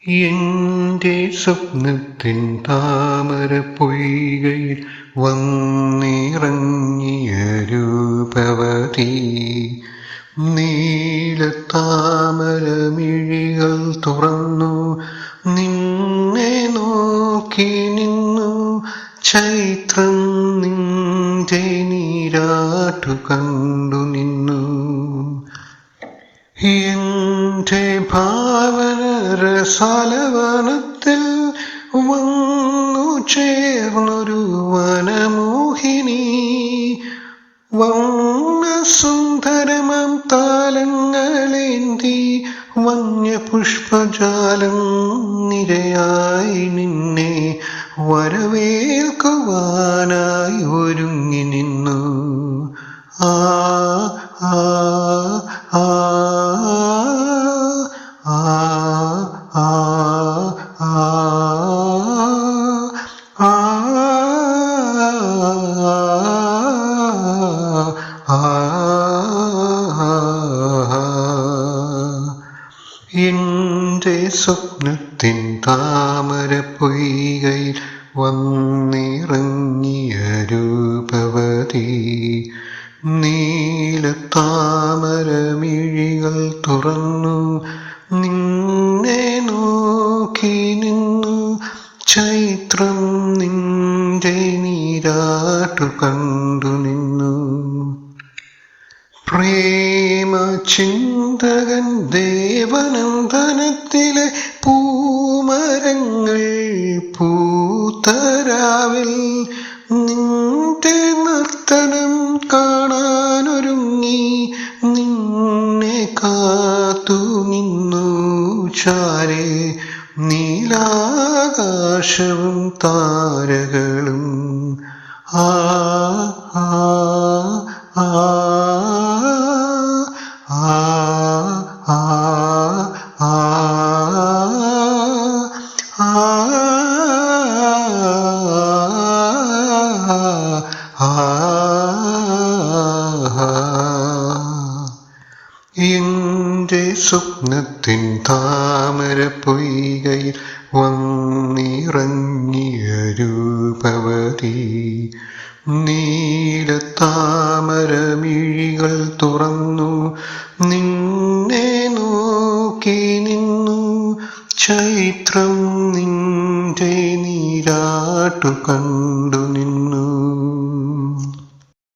എന്റെ സ്വപ്നത്തിൻ താമരപ്പൊയ്കയിൽ വന്നിറങ്ങിയ രൂപവതി, നീലത്താമരമിഴികൾ തുറന്നു നിന്നെ നോക്കി നിന്നു. ചൈത്രം നിന്റെ നീരാട്ടു കണ്ടു നിന്നു. എന്റെ ഭാവന രസാലവനത്തിൽ വന്നു ചേർന്നൊരു വനമോഹിനി, വർണ്ണസുന്ദരമം താലങ്ങളേന്തി വന്യപുഷ്പജാലം നിരയായി നിന്നെ വരവേൽക്കുവാനായി ഒരുങ്ങി നിന്നു. ആ ആ ആ ആ ആ എന്റെ സ്വപ്നത്തിൻ താമരപ്പൊയ്കയിൽ വന്നിറങ്ങിയ രൂപവതി, നീലത്താമരമിഴികൾ തുറന്നു നിന്നെ നോക്കി നിന്നു. ചൈത്രം നിന്റെ നീരാട്ടു കണ്ടു നിന്നു. പ്രേമചിന്തകൻ ദേവനന്ദനത്തിലെ പൂമരങ്ങൾ പൂത്തരാവിൽ നിന്റെ നർത്തനം കാണാനൊരുങ്ങി നിന്നെ കാത്തു നിന്നു. ചാരെ നീലാകാശവും താരകളും. ആ ആ ആ ആ ആ എന്റെ സ്വപ്നത്തിൻ താമരപ്പൊയ്കയിൽ വന്നിറങ്ങിയ രൂപവതി, നീലത്താമരമിഴികൾ തുറന്നു നിന്നെ നോക്കി നിന്നു. ചൈത്രം നിന്റെ നീരാട്ടു കണ്ടു